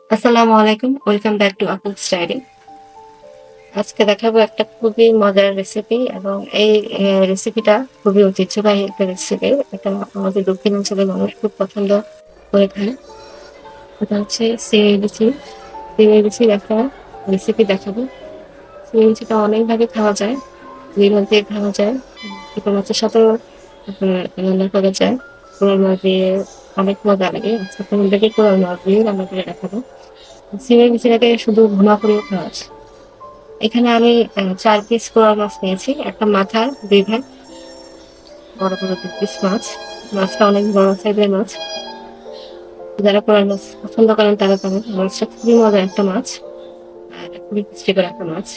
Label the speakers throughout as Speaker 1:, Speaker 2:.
Speaker 1: আসসালামু আলাইকুম। Welcome back to Apu's diary. আজকে দেখাবো একটা খুবই মজার রেসিপি এবং এই রেসিপিটা খুবই ঐতিহ্যবাহী একটা রেসিপি। এটা আমাদের দক্ষিণাঞ্চলের মানুষ খুব পছন্দ করে খায়। এটা হচ্ছে সিমের বিচি। সিমের বিচির একটা রেসিপি দেখাবো। সিমের বিচিটা অনেকভাবে খাওয়া যায়। ২ ভাগ দিয়ে খাওয়া যায়। ছোট মাছের সাথেও আপনার রান্না করা যায়। কোরাল মাছ দিয়ে অনেক মজা লাগে। আজকে আপনাদেরকে কোরাল মাছ দিয়ে রান্না করে দেখাবো। সিমের বিচিটাকে শুধু ভুনা করেও খাওয়া যায়। এখানে আমি ৪ পিস কোরাল মাছ নিয়েছি। একটা মাথা ২ ভাগ, বড়, বড় ২ পিস মাছ। মাছটা অনেক বড় সাইজের মাছ। যারা কোরাল মাছ পছন্দ করেন তারা জানেন মাছটা খুবই মজার একটা মাছ। আর খুবই পুষ্টিকর একটা মাছ।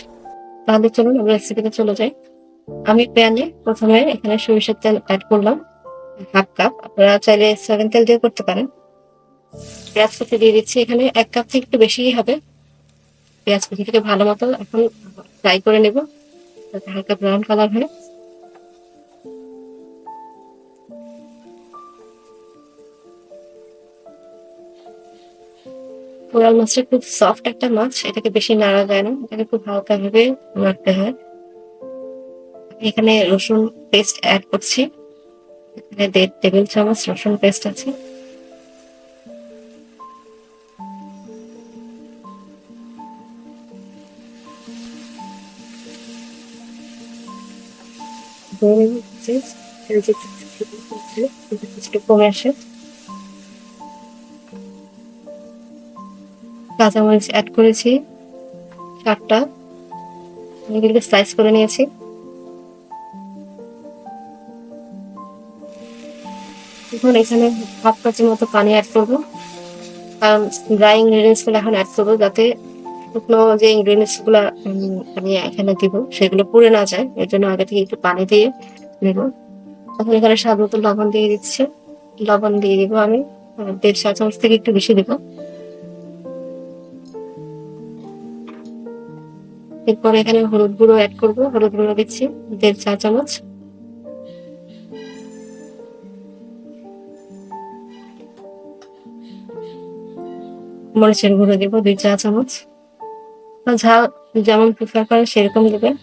Speaker 1: তাহলে চলুন আমরা রেসিপিতে চলে যাই। আমি প্যানে ১ম এ এখানে সরিষার তেল এড করলাম ১/২ কাপ। আপনারা চাইলে সয়াবিন তেল দিয়েও করতে পারেন। পেঁয়াজ কুচি দিয়ে দিচ্ছি এখানে ১ কাপ থেকে একটু বেশিই হবে। পেঁয়াজ কুচিটাকে ভালো মতো এখন ফ্রাই করে নেব যাতে হালকা ব্রাউন কালার হয়। কোরাল মাছটা খুব সফট একটা মাছ। এটাকে বেশি নাড়া যায় না। এটাকে খুব হালকা ভাবে নাড়তে হয়। আমি এখানে রসুন পেস্ট এড করছি। এখানে ১.৫ টেবিল চামচ রসুন পেস্ট আছে। ধনে হচ্ছে তেল যে কিছুটা কমে আসে। কাঁচামরিচ এড করেছি ৭ টা। আমি এগুলোকে স্লাইস করে নিয়েছি। এখন এখানে ১/২ কাপের মতো পানি এড করব। কারণ ড্রাই ইনগ্রিডিয়েন্টস গুলো এখন এড করব যাতে শুকনো যে ইনগ্রিডিয়েন্টস গুলা আমি এখানে দিব সেগুলো পুড়ে না যায়। এর জন্য আগে থেকে একটু পানি দিয়ে নেব। এখন এখানে স্বাদ মতো লবণ দিয়ে দিচ্ছি। লবণ দিয়ে দিব আমি ১.৫ চা চামচ থেকে একটু বেশি দিব। এরপর এখানে হলুদ গুঁড়ো এড করব। হলুদ গুঁড়ো দিচ্ছি ১.৫ চা চামচ। মরিচের গুঁড়ো দিব ২ চা চামচ। ঝাল যেমন প্রেফার করেন সেরকম দিবেন।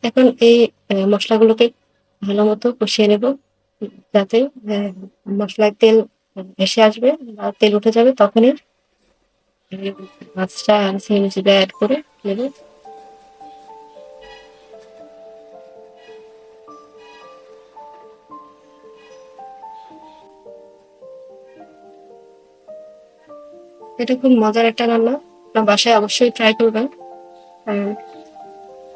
Speaker 1: এখন এই মসলাগুলোকে ভালো মতো কষিয়ে নেব যাতে মসলার তেল ভেসে আসবে বা তেল উঠে যাবে তখনই এই মাছটা আর সিমটা এড করে নেব। এটা খুব মজার একটা রান্না। আপনার বাসায় অবশ্যই ট্রাই করবেন। কারণ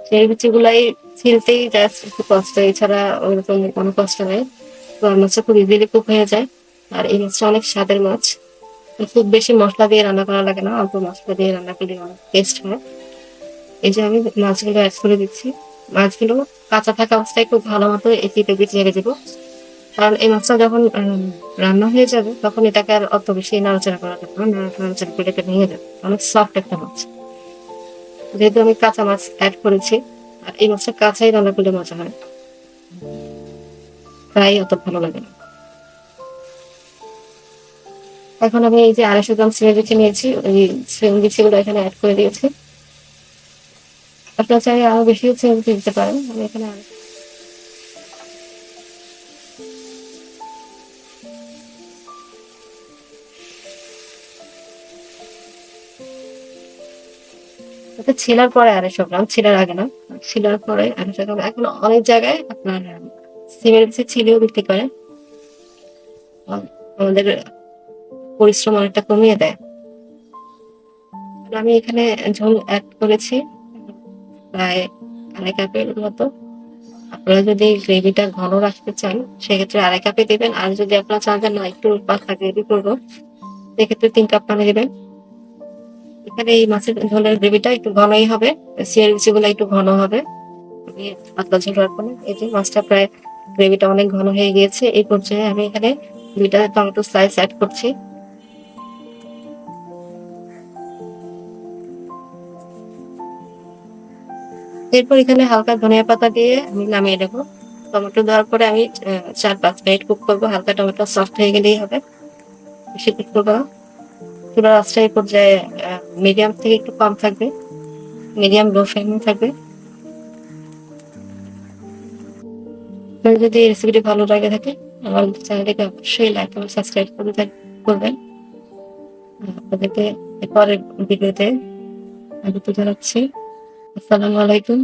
Speaker 1: সেই বিচিগুলাই ছিলতেই জাস্ট একটু কষ্ট, এছাড়া ওইরকম কোনো কষ্ট নেই। তো মাছটা খুব ইজিলি কুক হয়ে যায়। আর এই মাছটা অনেক স্বাদের মাছ। খুব বেশি মসলা দিয়ে রান্না করা লাগে না, অল্প মসলা দিয়ে রান্না করলে অনেক টেস্ট হয়। এই যে আমি মাছগুলো এড করে দিচ্ছি। মাছগুলো কাঁচা থাকা অবস্থায় খুব ভালো মতো এপিট ওপিট নেড়ে দেবো। কারণ এই মাছটা যখন রান্না হয়ে যাবে তখন এটাকে আর অত বেশি নাড়াচাড়া করা যাবে না। নাড়াচাড়া করলে এটা ভেঙে যাবে। অনেক সফট একটা মাছ। যেহেতু আমি কাঁচা মাছ এড করেছি, আর এই মাছটা কাঁচাই রান্না করলে মজা হয়। ফ্রাই অত ভালো লাগে না। এখন আমি এই যে ২৫০ গ্রাম সিমের বিচি নিয়েছি, ওই সিমের বিচিগুলো এখানে এড করে দিয়েছি। আপনারা চাইলে আরো বেশিও সিমের বিচি দিতে পারেন। আমি এখানে এটা ছিলার পরে ২৫০ গ্রাম, ছিলার আগে না। ছিলার পরে ২৫০ গ্রাম। এখন অনেক জায়গায় আপনার সিমের বিচি ছিলেও বিক্রি করে। আ আমাদের পরিশ্রম অনেকটা কমিয়ে দেয়। আমি এখানে ঝোল এড করেছি প্রায় ২.৫ কাপের মতো। আপনারা যদি গ্রেভিটা ঘন রাখতে চান সেক্ষেত্রে ২.৫ কাপই দিবেন। আর যদি আপনারা চান যে না একটু পাতলা গ্রেভি করব সেক্ষেত্রে ৩ কাপ পানি দিবেন। এখানে এই মাছের ঝোলের গ্রেভিটা একটু ঘনই হবে। সিমের বিচিগুলো একটু ঘন হবে। আমি পাতলা ঝোল রাখবো না। এই যে মাছটা প্রায় গ্রেভিটা অনেক ঘন হয়ে গিয়েছে। এই পর্যায়ে আমি এখানে ২ টা টমেটো স্লাইস এড করছি। এরপর এখানে হালকা ধনিয়া পাতা দিয়ে আমি নামিয়ে নেব। টমেটো দেওয়ার পরে আমি 4-5 মিনিট কুক করবো, হালকা টমেটো সফট হয়ে গেলেই হবে। বেশি কুক করবো না। চুলার আঁচটা এই পর্যায়ে মিডিয়াম থেকে একটু কম থাকবে, মিডিয়াম লো ফ্লেমে থাকবে। আপনার যদি এই রেসিপিটি ভালো লাগে থাকে আমার চ্যানেলটিকে অবশ্যই লাইক এবং সাবস্ক্রাইব করবেন। আপনাদেরকে পরের ভিডিওতে স্বাগত জানাচ্ছি। আসসালামু আলাইকুম।